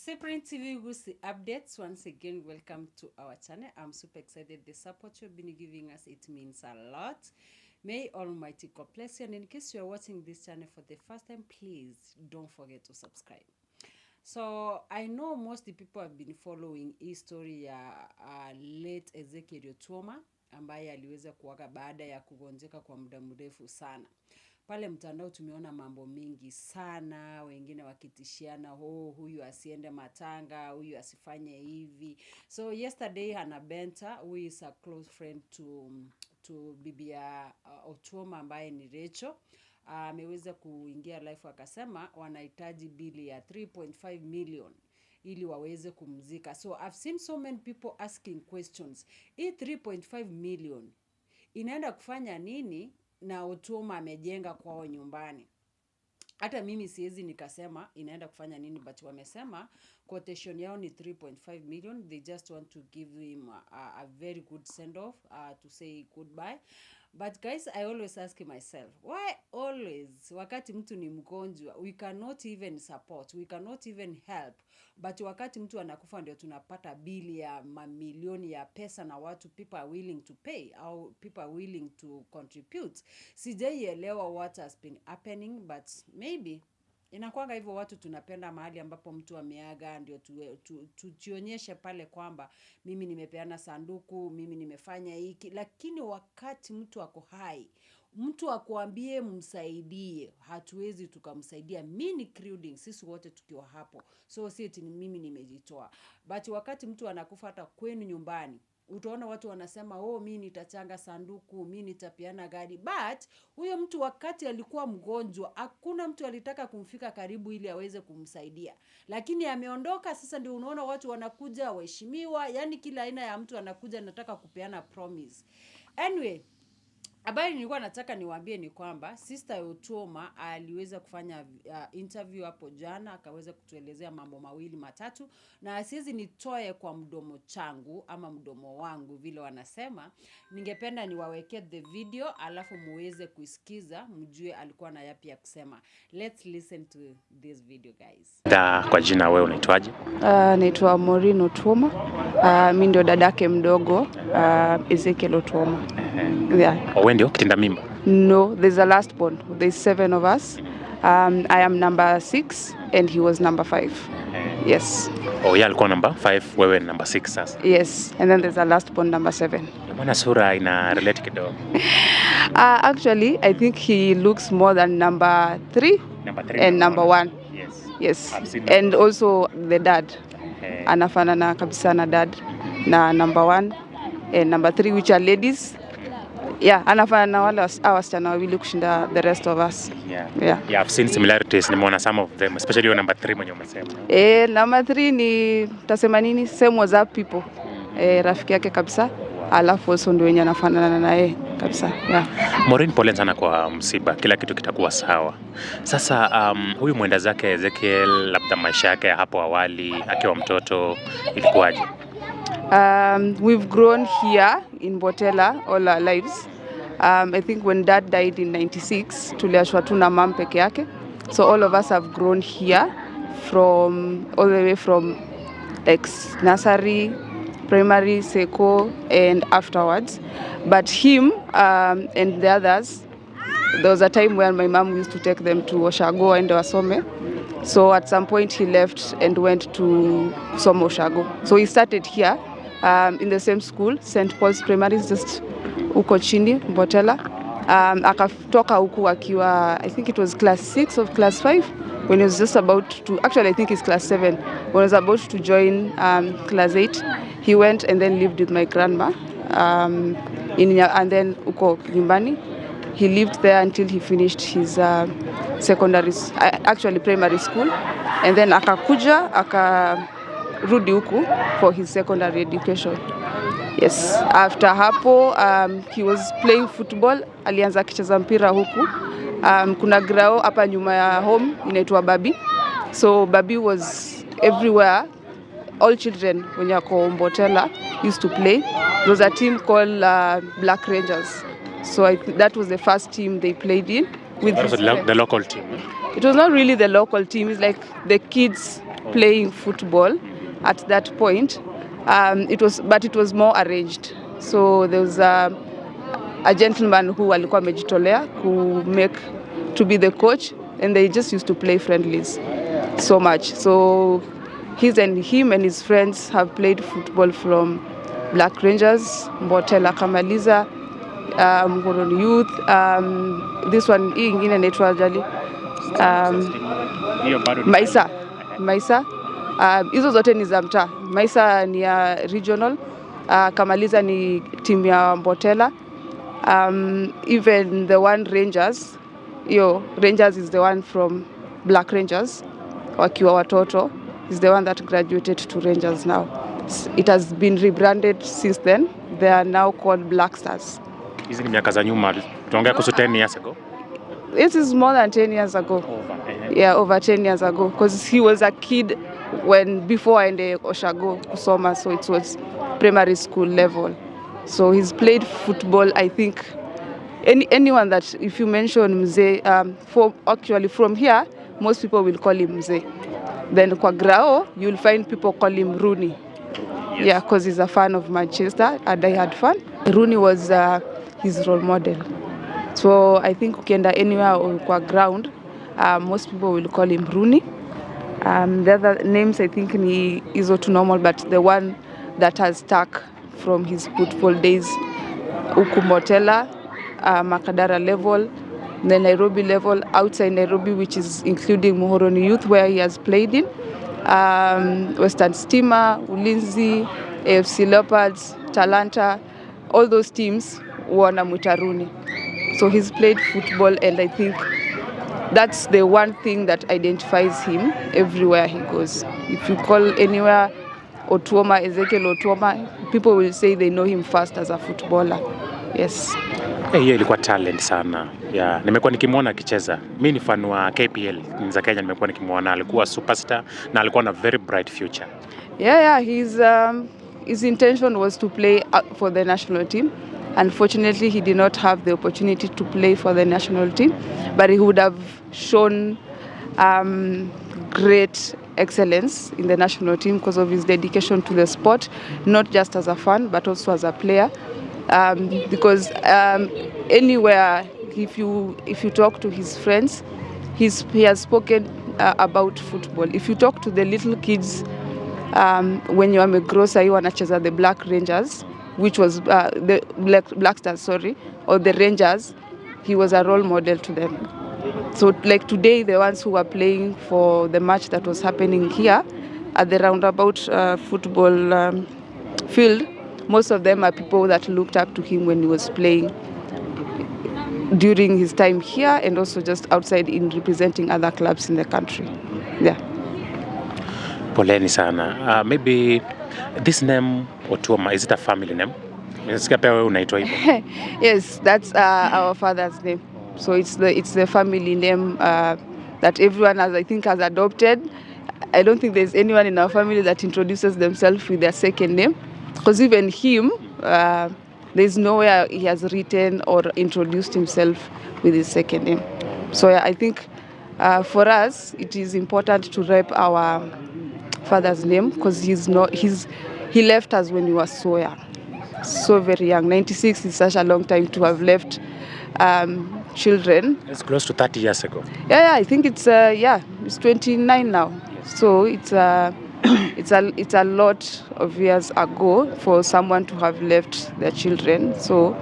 Cyprian TV Gusi updates. Once again, welcome to our channel. I'm super excited. The support you've been giving us, it means a lot. May Almighty God bless you. And in case you are watching this channel for the first time, please don't forget to subscribe. So I know most the people have been following hii story ya late Ezekiel Otuoma ambaye aliweza kuaga baada ya kugonjeka kwa muda mrefu sana. Pale mtandao tumeona mambo mingi sana, wengine wakitishiana, huyu asiende matanga, huyu asifanye hivi. So yesterday Hannah Benta, who is a close friend to bibia Otuoma ambaye ni Rachel, ameweza kuingia live akasema wanahitaji bili ya 3.5 million ili waweze kumzika. So I've seen so many people asking questions. Hii 3.5 million inaenda kufanya nini na Otuoma amejenga kwao nyumbani? Hata mimi siwezi nikasema inaenda kufanya nini, but wamesema quotation yao ni 3.5 million. They just want to give him a very good send off, to say goodbye. But guys, I always ask myself, why always wakati mtu ni mgonjwa we cannot even support, we cannot even help, but wakati mtu anakufa ndio tunapata bili ya mamilioni ya pesa na watu people are willing to pay au people are willing to contribute. Sijaielewa what has been happening, but maybe inakuanga hivyo, watu tunapenda mahali ambapo mtu ameaga ndio tujionyeshe pale kwamba mimi nimepeana sanduku, mimi nimefanya hiki. Lakini wakati mtu ako hai, mtu akuambie msaidie, hatuwezi tukamsaidia, mini including sisi wote tukiwa hapo. So si eti mimi nimejitoa, but wakati mtu anakufa hata kwenu nyumbani, utaona watu wanasema mimi nitachanga sanduku, mimi nitapiana gari. But huyo mtu wakati alikuwa mgonjwa, hakuna mtu alitaka kumfika karibu ili aweze kumsaidia. Lakini ameondoka, sasa ndio unaona watu wanakuja waheshimiwa, yani kila aina ya mtu anakuja anataka kupeana promise. Anyway, habari nilikuwa nataka niwaambie ni kwamba sister Otuoma aliweza kufanya interview hapo jana, akaweza kutuelezea mambo mawili matatu, na siwezi nitoe kwa mdomo changu ama mdomo wangu vile wanasema. Ningependa niwawekee the video alafu muweze kuisikiza mjue alikuwa na yapi ya kusema. Let's listen to this video guys. Kwa jina wewe unaitwaje? Naitwa Maureen Otuoma. Mimi ndio dadake mdogo Ezekiel Otuoma. Yeah. Wewe ndio kitinda mimba? No, there's a last born. There's 7 of us. I am number 6 and he was number 5. Yes. Yeye alikuwa number 5, wewe number 6 sasa. Yes, and then there's a last born number 7. Mbona sura ina relate kidogo? Actually, I think he looks more than number 3 and number 1. Yes. And also the dad. Anafanana kabisa na dad na number 1 and number 3, which are ladies. Yeah, anafanana na wale wasichana wawili kushinda the rest of us. Yeah, I've seen similarities. Nimeona some of them, especially your number 3 mwenye umesema. Number 3 ni tasema nini, same WhatsApp people. Rafiki yake kabisa. Alafu also ndio wenye anafanana na yeye kabisa. Yeah. Maureen, pole sana kwa msiba. Kila kitu kitakuwa sawa. Sasa huyu mwenda zake Ezekiel, labda maisha yake hapo awali akiwa mtoto ilikuwaje? We've grown here in Botela all our lives. I think when dad died in 96, tuliachwa tu na mom peke yake. So all of us have grown here from all the way from nursery, primary, seko, and afterwards. But him and the others, there was a time when my mom used to take them to Oshago and Wasome. So at some point he left and went to some Oshago. So he started here in the same school, St. Paul's Primary, just uko chini, Botela. Akatoka huku akiwa, I think it was class 6 or class 5, when he was just about to, actually I think it's class 7, when he was about to join class 8, he went and then lived with my grandma, and then uko nyumbani. He lived there until he finished his primary school, and then akakuja, akarudi huku for his secondary education. Yes, after hapo he was playing football, alianza kicheza mpira huku. Kuna grao hapa nyuma ya home inaitwa Babi. So Babi was everywhere. All children when you are Mbotela used to play. There was a team called Black Rangers. So that was the first team they played in. That was the local team. It was not really the local team. It's like the kids playing football at that point. It was more arranged. So there was a gentleman who alikuwa amejitolea to be the coach, and they just used to play friendlies so much. So him and his friends have played football from Black Rangers, Mbotela Kamaliza, Muhoroni Youth, this one hii ingine inaitwa Jali, Maisa. Hizo zote ni za mtaa. Maisa ni ya regional, Kamaliza ni timu ya Mbotela. Even the one Rangers is the one from Black Rangers, wakiwa watoto, is the one that graduated to Rangers now. It has been rebranded since then. They are now called Black Stars. Hizi ni miaka za nyuma, tunaongea kuhusu 10 years ago. It is more than 10 years ago. Over 10 years ago, because he was a kid before aende Oshago kusoma, so it was primary school level. So he's played football, I think. Anyone that, if you mention Mzee, actually from here, most people will call him Mzee. Then kwa Grao, you'll find people call him Rooney. Yes. Yeah, because he's a fan of Manchester, and I had fun. Rooney was his role model. So I think ukienda anywhere kwa ground, most people will call him Rooney. The other names I think is Otuoma'S, but the one that has stuck from his football days, Mbotela, Makadara level, the Nairobi level, outside Nairobi, which is including Muhoroni Youth, where he has played in, Western Stima, Ulinzi, AFC Leopards, Talanta, all those teams were Namwita Rooney. So he's played football, and I think that's the one thing that identifies him everywhere he goes. If you call anywhere Otuoma, Ezekiel Otuoma, people will say they know him first as a footballer. Yes. Hiyo ilikuwa talent sana. Yeah, nimekuwa nikimwona akicheza. Mimi ni fan wa KPL za Kenya, nimekuwa nikimwona, alikuwa superstar na alikuwa na very bright future. Yeah, his intention was to play for the national team. Unfortunately, he did not have the opportunity to play for the national team, but he would have shown great excellence in the national team because of his dedication to the sport, not just as a fan, but also as a player. Because anywhere, if you talk to his friends, he has spoken about football. If you talk to the little kids, when you are Megrosa, you wanacheza the Black Rangers, which was the Black Stars, or the Rangers, he was a role model to them. So like today, the ones who were playing for the match that was happening here at the roundabout football field, most of them are people that looked up to him when he was playing during his time here, and also just outside in representing other clubs in the country. Yeah. Poleni sana. Maybe this name Otuoma, is it a family name? Yes, that's our father's name. So it's the family name that everyone has adopted. I don't think there's anyone in our family that introduces themselves with their second name, because even him, there's nowhere he has written or introduced himself with his second name. So yeah, I think for us it is important to rep our father's name, because he left us when we were so young, so very young. 96 is such a long time to have left children. It's close to 30 years ago. Yeah, I think it's 29 now. So it's a lot of years ago for someone to have left their children. So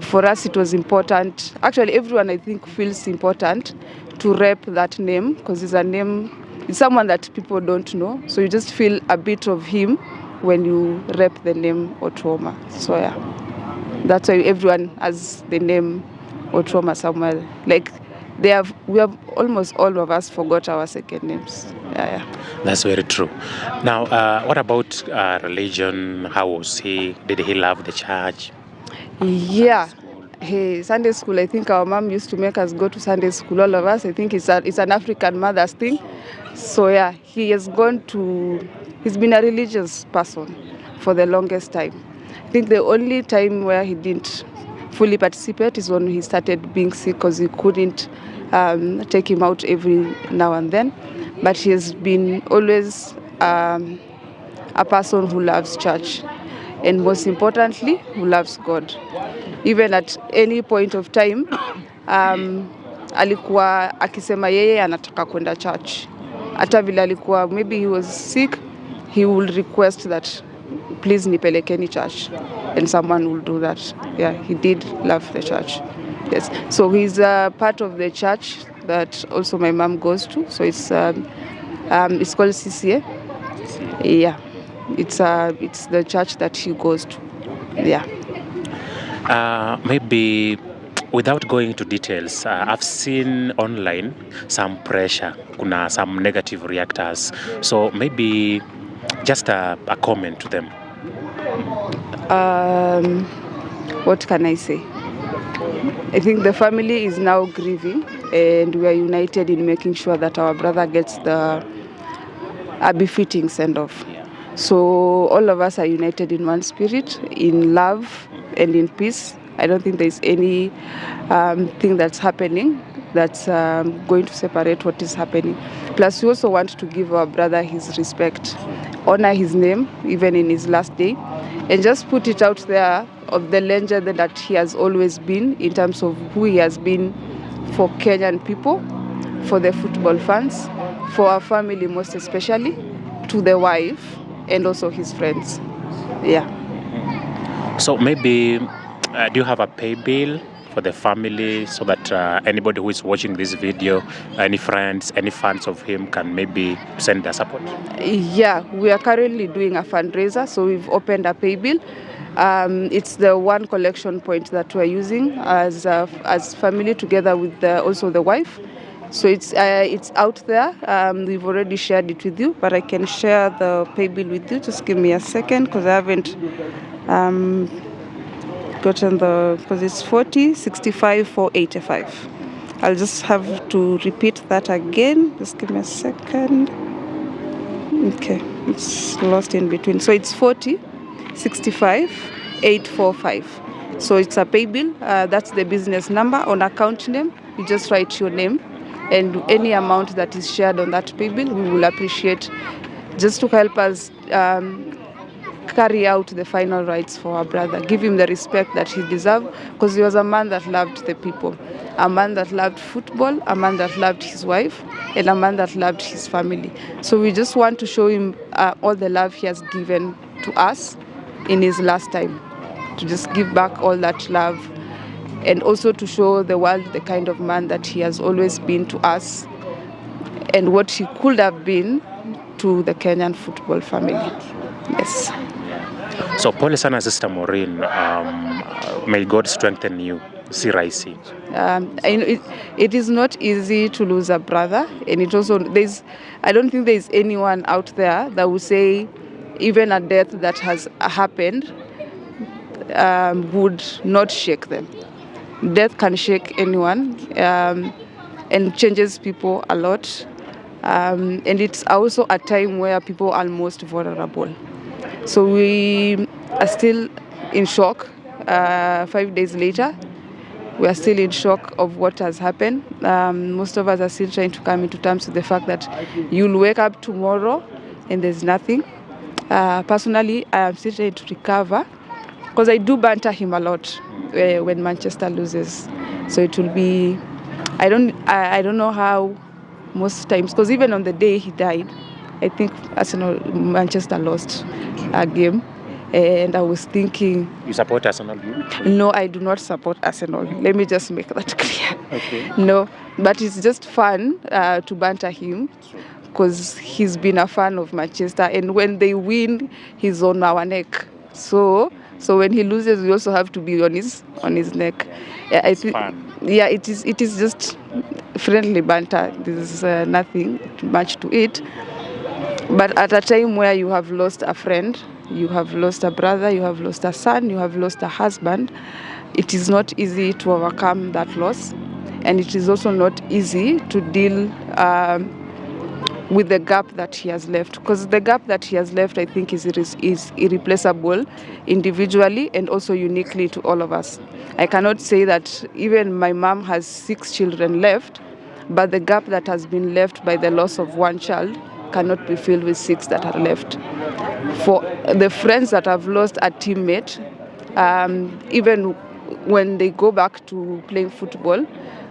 for us it was important. Actually, everyone I think feels important to rep that name, because it's someone that people don't know. So you just feel a bit of him when you rep the name Otuoma. So yeah, that's why everyone has the name Otuoma somewhere. Like we have almost all of us forgot our second names. Yeah. That's very true. Now, what about religion? How was he? Did he love the church? Yeah. Hey, Sunday school, I think our mom used to make us go to Sunday school, all of us. I think it's an African mother's thing. So yeah, he's been a religious person for the longest time. I think the only time where he didn't fully participate is when he started being sick because we couldn't take him out every now and then. But he has been always a person who loves church, and most importantly, who loves God. Even at any point of time, alikuwa akisema yeye anataka kwenda church. Hata vile alikuwa, maybe he was sick, he will request that, please nipelekeni church, and someone will do that. Yeah, he did love the church. Yes, so he's a part of the church that also my mom goes to. So it's called CCA. Yeah, it's the church that he goes to. Yeah. Maybe without going into details, I've seen online some pressure, kuna some negative reactors. So maybe just a comment to them. What can I say? I think the family is now grieving, and we are united in making sure that our brother gets a befitting send-off. So all of us are united in one spirit, in love and in peace. I don't think there's any thing that's happening that's going to separate what is happening. Plus, we also want to give our brother his respect, honor his name, even in his last day, and just put it out there of the legend that he has always been in terms of who he has been for Kenyan people, for the football fans, for our family most especially, to the wife, and also his friends. Yeah. So maybe do you have a pay bill for the family so that anybody who is watching this video, any friends, any fans of him can maybe send their support? Yeah, we are currently doing a fundraiser, so we've opened a pay bill. It's the one collection point that we're using as family together with also the wife. So it's out there. We've already shared it with you, but I can share the pay bill with you. Just give me a second because I haven't gotten because it's 40,65,485. I'll just have to repeat that again. Just give me a second. Okay, it's lost in between. So it's 40,65,845. So it's a pay bill. That's the business number. On account name, you just write your name, and any amount that is shared on that pay bill, we will appreciate, just to help us carry out the final rites for our brother, give him the respect that he deserves, because he was a man that loved the people, a man that loved football, a man that loved his wife, and a man that loved his family. So we just want to show him all the love he has given to us in his last time, to just give back all that love, and also to show the world the kind of man that he has always been to us and what he could have been to the Kenyan football family. Yes. So pole sana Sister Maureen, may God strengthen you. Si rahisi. It is not easy to lose a brother, and it also I don't think there's anyone out there that will say even a death that has happened would not shake them. Death can shake anyone and changes people a lot. And it's also a time where people are most vulnerable. So we are still in shock 5 days later. We are still in shock of what has happened. Most of us are still trying to come into terms with the fact that you'll wake up tomorrow and there's nothing. Personally, I am still trying to recover because I do banter him a lot when Manchester loses. So it will be, I don't know how most times, because even on the day he died, I think Manchester lost a game, and I was thinking... You support Arsenal? No, I do not support Arsenal. Let me just make that clear. Okay. No, but it's just fun to banter him because he's been a fan of Manchester, and when they win, he's on our neck. So when he loses, we also have to be on his neck. Yeah, fun. Yeah, it is just friendly banter. There's nothing much to it. But at a time where you have lost a friend, you have lost a brother, you have lost a son, you have lost a husband, it is not easy to overcome that loss. And it is also not easy to deal with the gap that he has left, because the gap that he has left, I think, is irreplaceable individually and also uniquely to all of us. I cannot say that even my mom has 6 children left, but the gap that has been left by the loss of one child cannot be filled with 6 that are left. For the friends that have lost a teammate, even when they go back to playing football,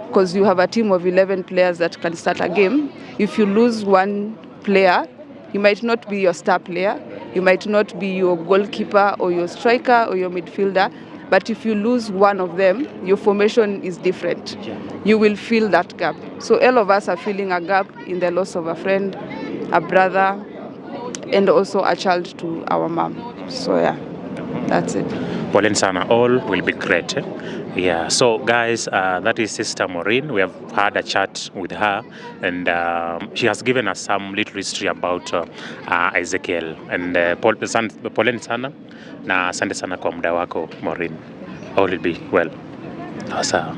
because you have a team of 11 players that can start a game, if you lose one player, he might not be your star player, he might not be your goalkeeper or your striker or your midfielder, but if you lose one of them, your formation is different. You will feel that gap. So all of us are feeling a gap in the loss of a friend, a brother, and also a child to our mom. So yeah, that's it. Poleni sana, all will be great. Yeah, so guys, that is Sister Maureen. We have had a chat with her, and she has given us some little history about Ezekiel. And poleni sana, na asante sana kwa muda wako Maureen. All will be well. Sawa.